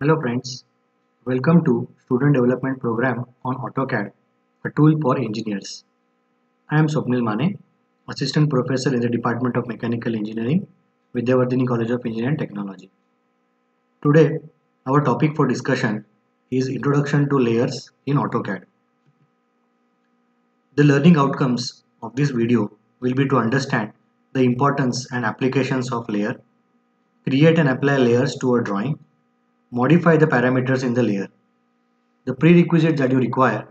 Hello friends, welcome to Student Development Program on AutoCAD, a tool for engineers. I am Swapnil Mane, Assistant Professor in the Department of Mechanical Engineering, Vidyavardhini College of Engineering and Technology. Today, our topic for discussion is Introduction to Layers in AutoCAD. The learning outcomes of this video will be to understand the importance and applications of layer, create and apply layers to a drawing, modify the parameters in the layer. The prerequisite that you require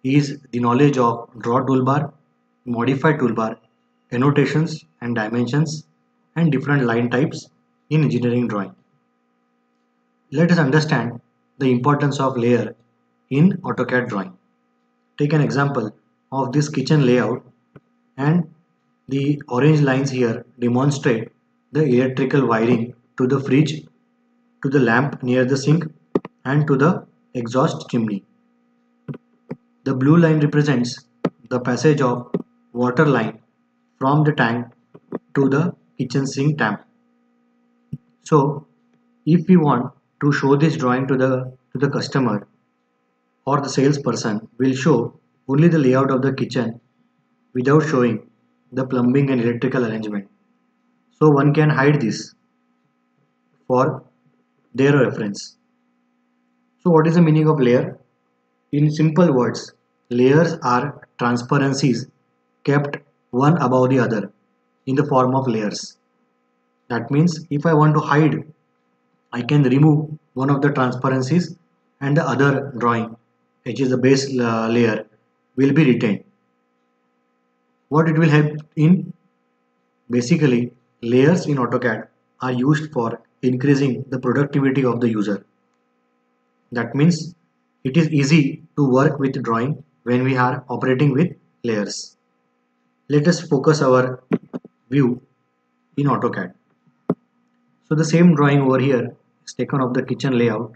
is the knowledge of draw toolbar, modify toolbar, annotations and dimensions, and different line types in engineering drawing. Let us understand the importance of layer in AutoCAD drawing. Take an example of this kitchen layout, and the orange lines here demonstrate the electrical wiring to the fridge, to the lamp near the sink, and to the exhaust chimney. The blue line represents the passage of water line from the tank to the kitchen sink tap. So if we want to show this drawing to the customer, or the salesperson will show only the layout of the kitchen without showing the plumbing and electrical arrangement. So one can hide this for their reference. So what is the meaning of layer? In simple words, layers are transparencies kept one above the other in the form of layers. That means if I want to hide, I can remove one of the transparencies and the other drawing, which is the base layer, will be retained. What it will help in? Basically, layers in AutoCAD are used for increasing the productivity of the user. That means it is easy to work with drawing when we are operating with layers. Let us focus our view in AutoCAD. So the same drawing over here is taken of the kitchen layout,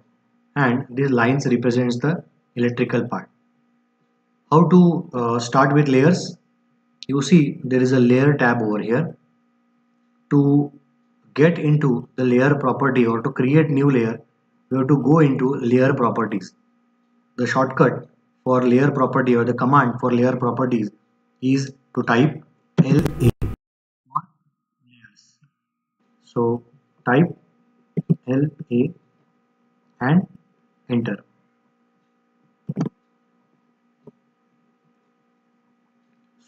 and these lines represents the electrical part. How to start with layers? You see there is a layer tab over here. To get into the layer property or to create new layer, we have to go into layer properties. The shortcut for layer property or the command for layer properties is to type LA for layers. So type LA and enter.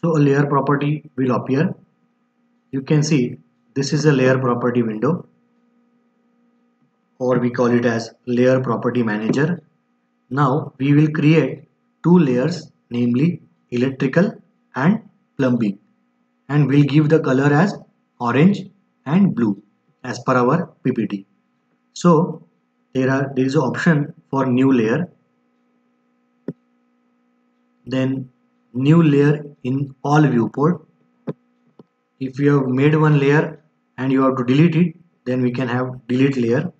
So a layer property will appear. You can see this is a layer property window, or we call it as layer property manager. Now we will create two layers, namely electrical and plumbing, and we'll give the color as orange and blue as per our PPT. So there is an option for new layer, then new layer in all viewport. If you have made one layer and you have to delete it, then we can have delete layer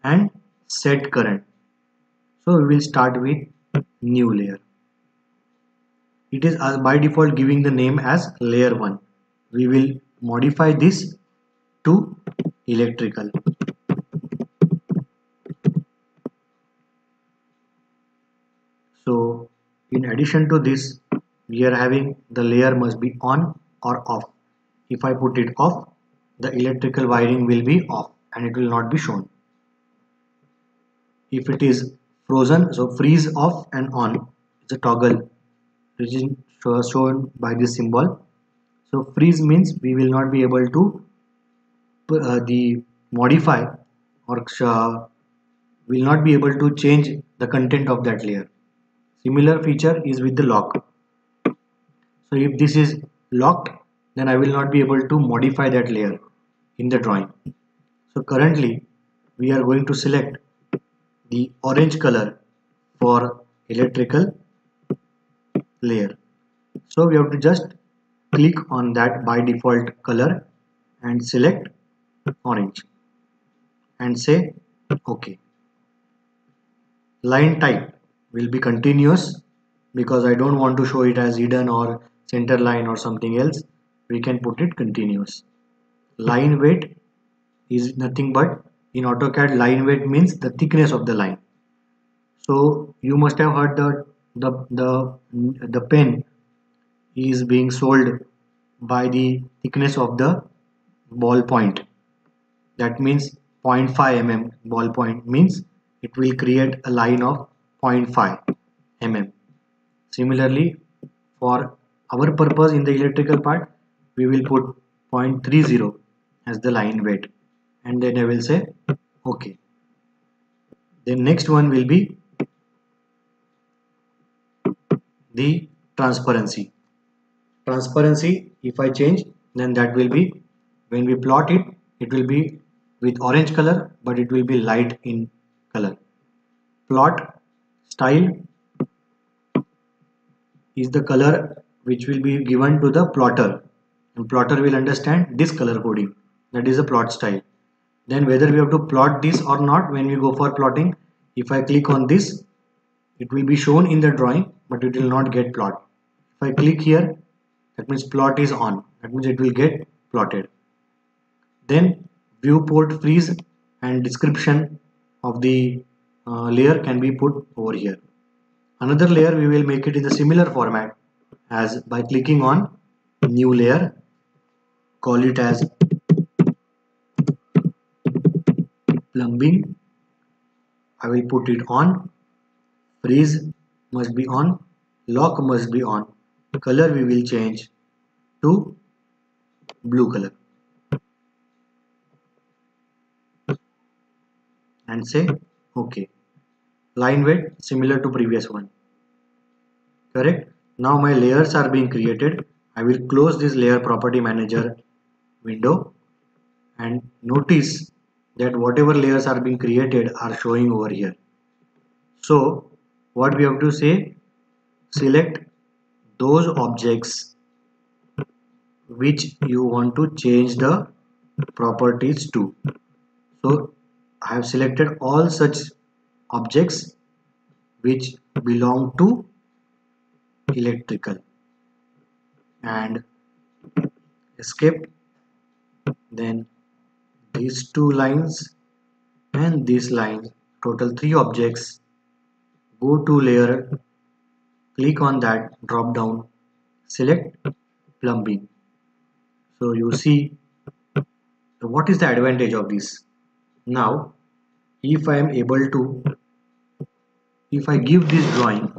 and set current. So we will start with new layer. It is by default giving the name as layer 1. We will modify this to electrical. So in addition to this, we are having the layer must be on or off. If I put it off, the electrical wiring will be off and it will not be shown. If it is frozen, so freeze off and on, it's a toggle which is shown by this symbol. So freeze means we will not be able to the modify or will not be able to change the content of that layer. Similar feature is with the lock. So if this is locked, then I will not be able to modify that layer in the drawing. So currently we are going to select the orange color for electrical layer. So we have to just click on that by default color and select orange and say OK. Line type will be continuous because I don't want to show it as hidden or center line or something else. We can put it continuous. Line weight is nothing but In AutoCAD, line weight means the thickness of the line. So you must have heard the pen is being sold by the thickness of the ball point. That means 0.5 mm ball point means it will create a line of 0.5 mm. Similarly, for our purpose in the electrical part, we will put 0.30 as the line weight, and then I will say OK. The next one will be the transparency. Transparency, if I change, then that will be, when we plot it, it will be with orange color, but it will be light in color. Plot style is the color which will be given to the plotter, and plotter will understand this color coding. That is a plot style. Then whether we have to plot this or not, when we go for plotting, if I click on this, it will be shown in the drawing, but it will not get plot. If I click here, that means plot is on. That means it will get plotted. Then viewport freeze and description of the layer can be put over here. Another layer we will make it in the similar format as by clicking on new layer, call it as plumbing. I will put it on. Freeze must be on. Lock must be on. Color we will change to blue color and say OK. Line weight similar to previous one. Correct. Now my layers are being created. I will close this layer property manager window and notice that whatever layers are being created are showing over here. So what we have to say, select those objects which you want to change the properties to. So I have selected all such objects which belong to electrical and escape. Then these two lines and these lines, total 3 objects. Go to layer, click on that drop down, select plumbing. So you see what is the advantage of this. Now if I am able to, if I give this drawing,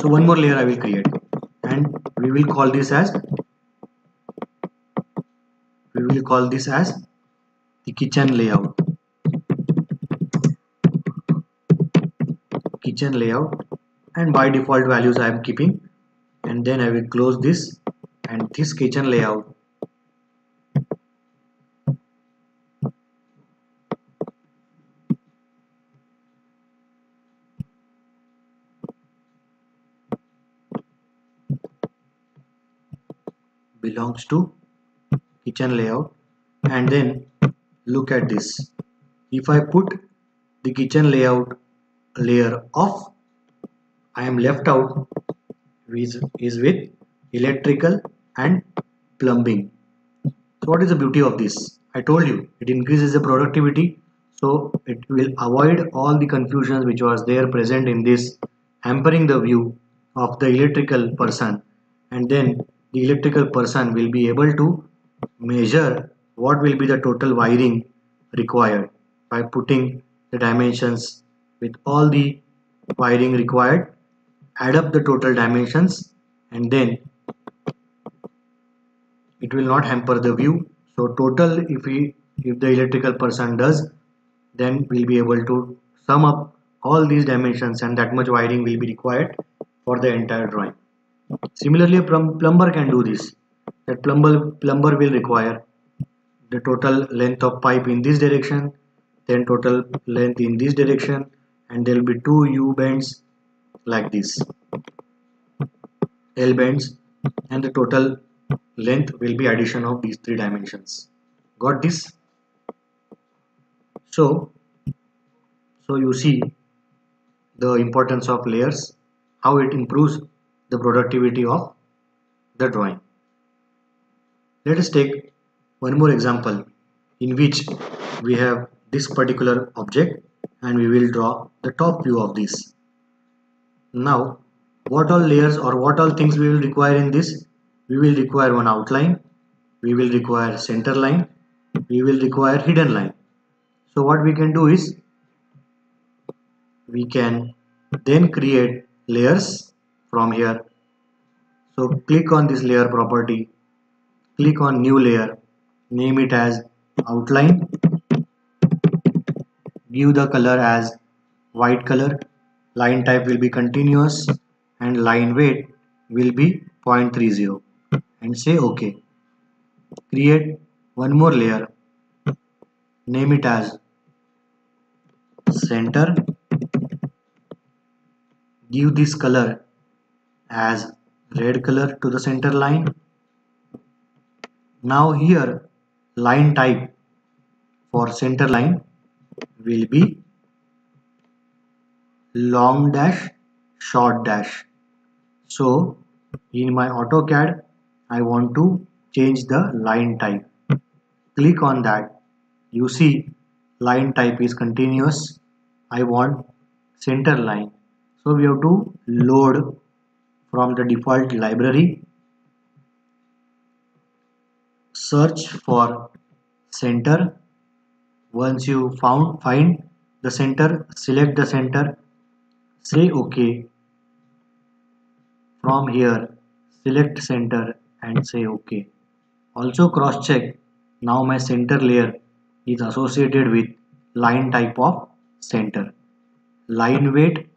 so one more layer I will create and we will call this as the kitchen layout. And by default values I am keeping, and then I will close this, and this kitchen layout belongs to kitchen layout. And then look at this, if I put the kitchen layout layer off, I am left out is with electrical and plumbing. So what is the beauty of this? I told you it increases the productivity, so it will avoid all the confusions which was there present in this, hampering the view of the electrical person, and then the electrical person will be able to measure what will be the total wiring required by putting the dimensions with all the wiring required, add up the total dimensions, and then it will not hamper the view. So total, if the electrical person does, then we'll be able to sum up all these dimensions, and that much wiring will be required for the entire drawing. Similarly, a plumber can do this. That plumber will require the total length of pipe in this direction, then total length in this direction, and there will be 2 U bends like this, L bends, and the total length will be addition of these 3 dimensions. Got this? So you see the importance of layers, how it improves the productivity of the drawing. Let us take one more example in which we have this particular object and we will draw the top view of this. Now what all layers or what all things we will require in this? We will require one outline, we will require center line, we will require hidden line. So what we can do is we can then create layers from here. So click on this layer property, click on new layer, name it as outline, give the color as white color, line type will be continuous and line weight will be 0.30 and say OK. Create one more layer, name it as center, give this color as red color to the center line. Now here line type for center line will be long dash, short dash. So in my AutoCAD I want to change the line type. Click on that. You see line type is continuous. I want center line. So we have to load from the default library. Search for center. Once you find the center, select the center. Say OK. From here, select center and say OK. Also cross check. Now my center layer is associated with line type of center. Line weight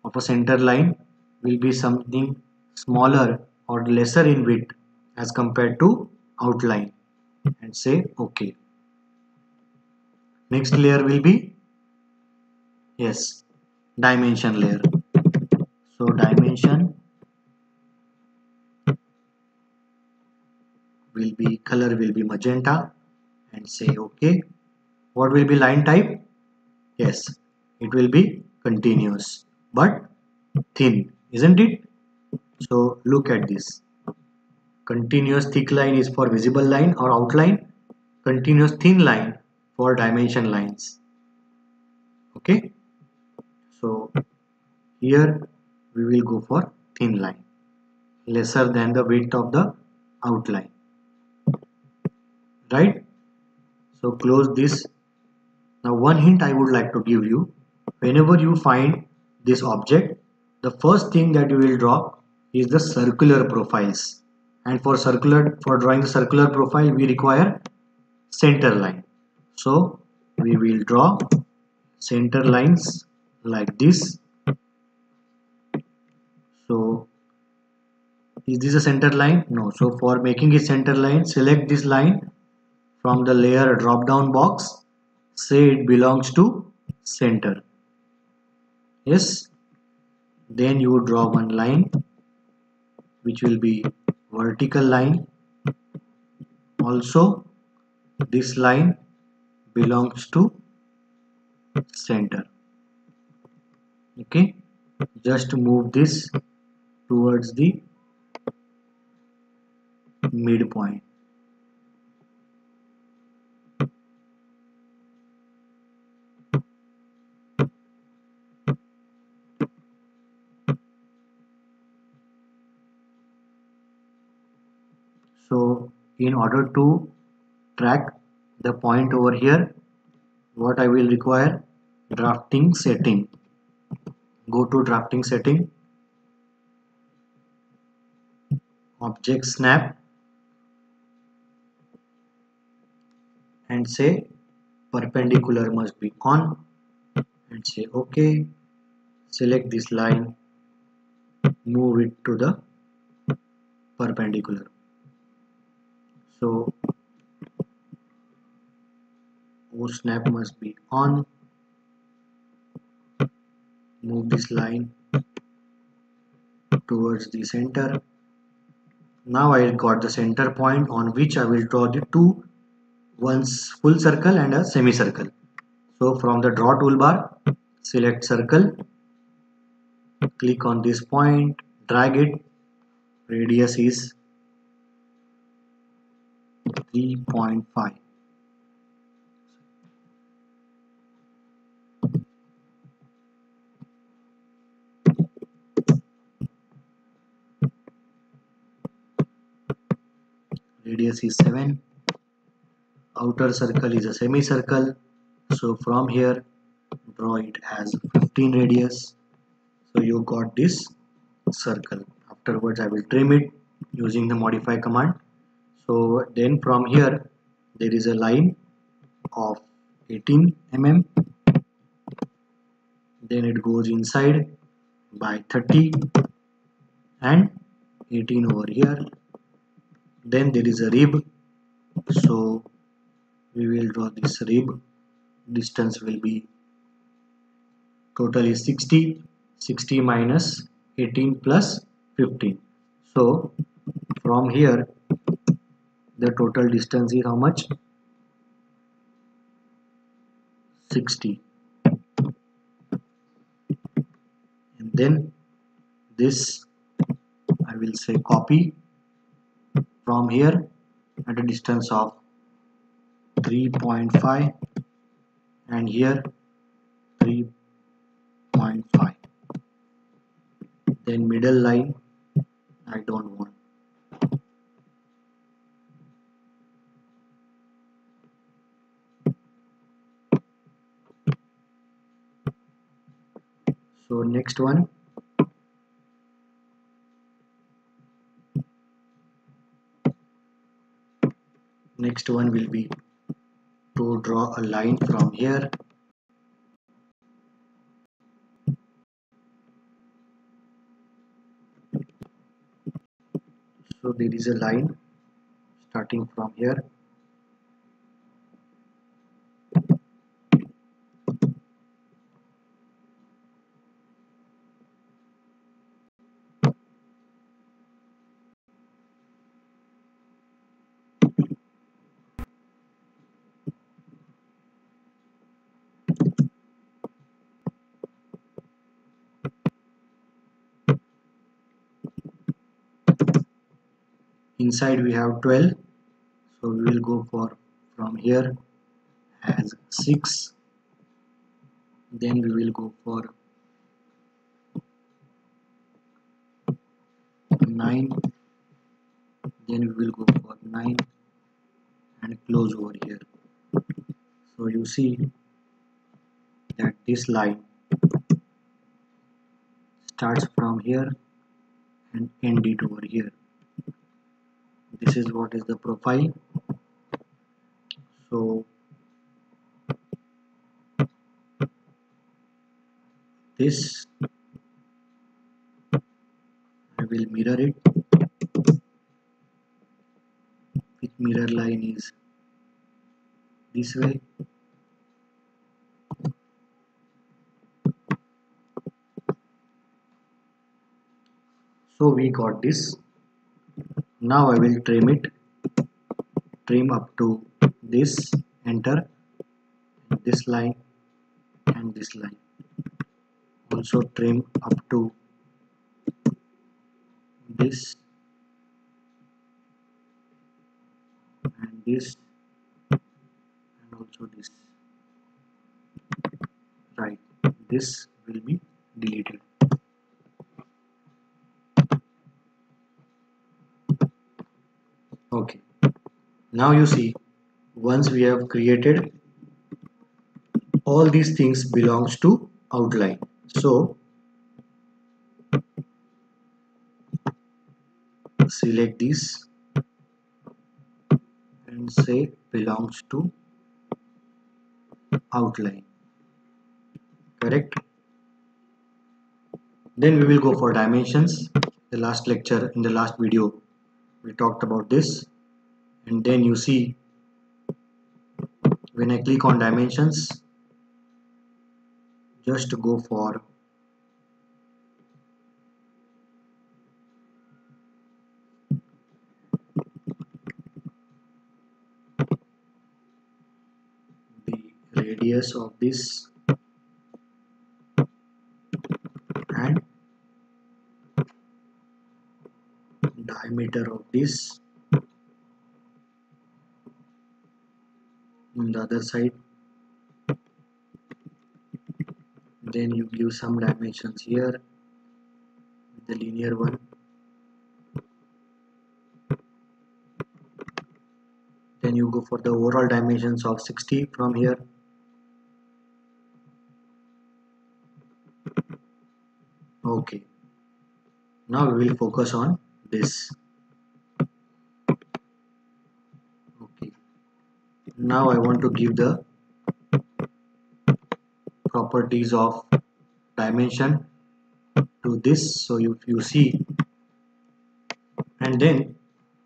of a center line will be something smaller or lesser in width as compared to outline and say OK. Next layer will be dimension layer. So dimension will be color will be magenta and say OK. What will be line type? Yes, it will be continuous but thin, isn't it? So look at this. Continuous thick line is for visible line or outline. Continuous thin line for dimension lines. Okay. So here we will go for thin line, lesser than the width of the outline. Right. So close this. Now one hint I would like to give you. Whenever you find this object, the first thing that you will draw is the circular profiles. And for drawing the circular profile, we require center line. So we will draw center lines like this. So is this a center line? No. So for making a center line, select this line from the layer drop down box. Say it belongs to center. Yes. Then you draw one line which will be vertical line. Also this line belongs to center. Okay, just move this towards the midpoint. So in order to track the point over here, what I will require, drafting setting. Go to drafting setting, object snap and say perpendicular must be on and say OK. Select this line, move it to the perpendicular. So snap must be on. Move this line towards the center. Now I got the center point on which I will draw the two, one's full circle and a semicircle. So from the draw toolbar, select circle, click on this point, drag it, radius is 3.5. radius is 7. Outer circle is a semicircle, so from here draw it as 15 radius. So you got this circle. Afterwards I will trim it using the modify command. So then from here there is a line of 18 mm, then it goes inside by 30 and 18 over here. Then there is a rib, so we will draw this rib. Distance will be total is 60. 60 minus 18 plus 15. So from here the total distance is how much? 60. And then this I will say copy from here at a distance of 3.5 and here 3.5. Then middle line I don't want. So next one, will be to draw a line from here. So there is a line starting from here. Inside we have 12, so we will go for from here as 6. Then we will go for 9. Then we will go for 9 and close over here. So you see that this line starts from here and end it over here. This is what is the profile. So this I will mirror it with mirror line is this way. So we got this. Now I will trim it. Trim up to this, enter, this line and this line. Also trim up to this and this and also this. Right, this will be deleted. Okay, now you see once we have created all these things belongs to outline. So select this and say belongs to outline. Correct. Then we will go for dimensions. The last lecture, in the last video, we talked about this. And then you see when I click on dimensions, just go for the radius of this and diameter of this on the other side. Then you give some dimensions here with the linear one. go for the overall dimensions of 60 from here. Okay, now we will focus on this. Okay, now I want to give the properties of dimension to this. So if you see, and then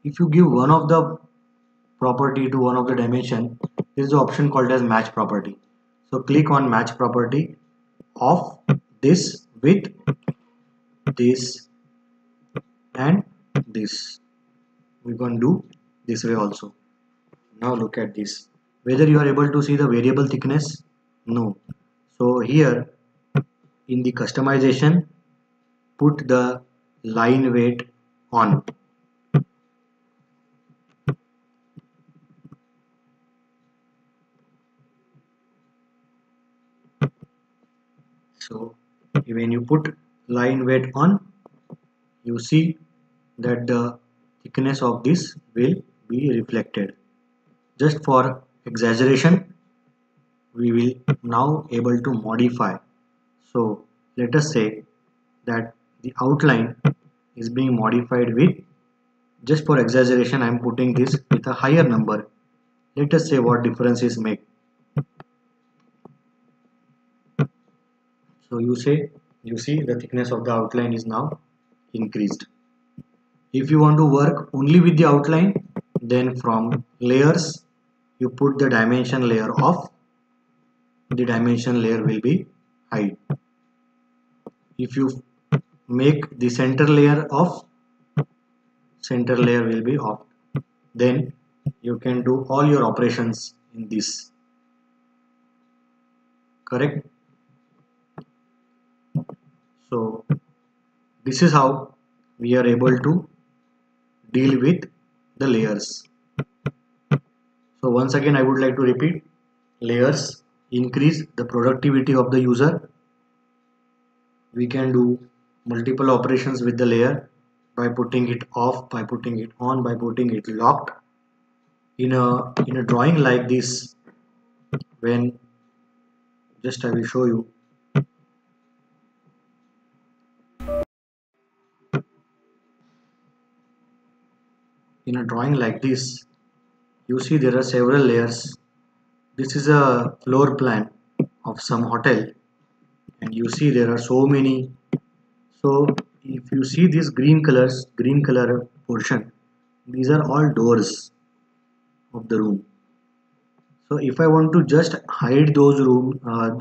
if you give one of the property to one of the dimension, there is an option called as match property. So click on match property of this with this and this. We're going to do this way also. Now look at this. Whether you are able to see the variable thickness? No. So here in the customization, put the line weight on. So when you put line weight on, you see that the thickness of this will be reflected. Just for exaggeration, we will now able to modify. So let us say that the outline is being modified with, just for exaggeration I am putting this with a higher number. Let us say what difference is make. So you see the thickness of the outline is now increased. If you want to work only with the outline, then from layers you put the dimension layer off. The dimension layer will be hide. If you make the center layer off, center layer will be off. Then you can do all your operations in this. Correct? So this is how we are able to deal with the layers. So once again I would like to repeat, layers increase the productivity of the user. We can do multiple operations with the layer by putting it off, by putting it on, by putting it locked. In a drawing like this, when just I will show you. In a drawing like this, you see there are several layers. This is a floor plan of some hotel, and you see there are so many. So if you see these green color portion, these are all doors of the room. So if I want to just hide those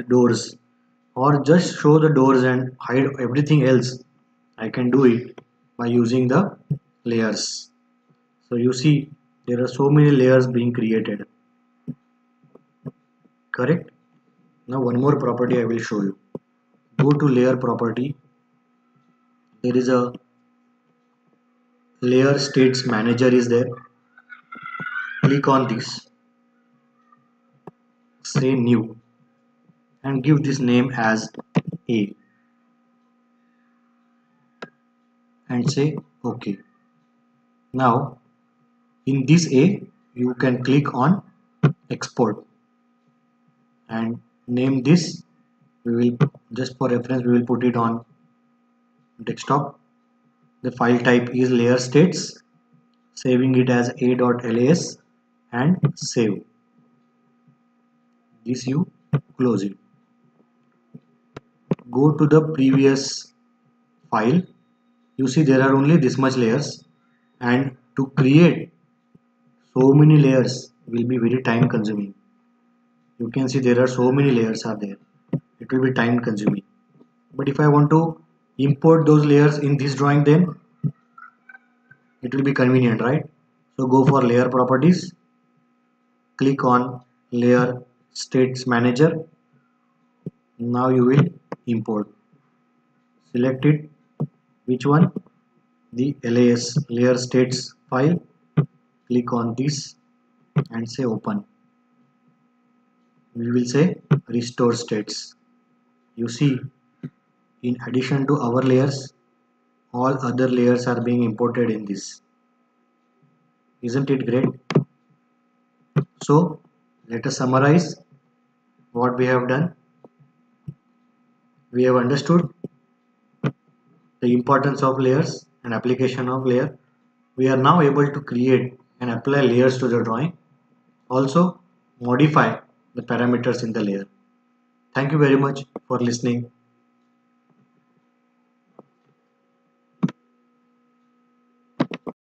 doors, or just show the doors and hide everything else, I can do it by using the layers. So you see there are so many layers being created. Correct? Now one more property I will show you. Go to layer property. There is a layer states manager is there. Click on this. Say new and give this name as A and say OK. Now in this A you can click on export and name this. We will, just for reference, we will put it on desktop. The file type is layer states, saving it as a.las and save. This you close it. Go to the previous file. You see there are only this much layers, and to create so many layers will be very time consuming. You can see there are so many layers are there. It will be time consuming. But if I want to import those layers in this drawing, then it will be convenient, right? So go for layer properties, click on layer states manager. Now you will import. Select it. Which one? The LAS layer states file. Click on this and say open. We will say restore states. You see, in addition to our layers, all other layers are being imported in this. Isn't it great? So let us summarize what we have done. We have understood the importance of layers and application of layer. We are now able to create and apply layers to the drawing. Also modify the parameters in the layer. Thank you very much for listening.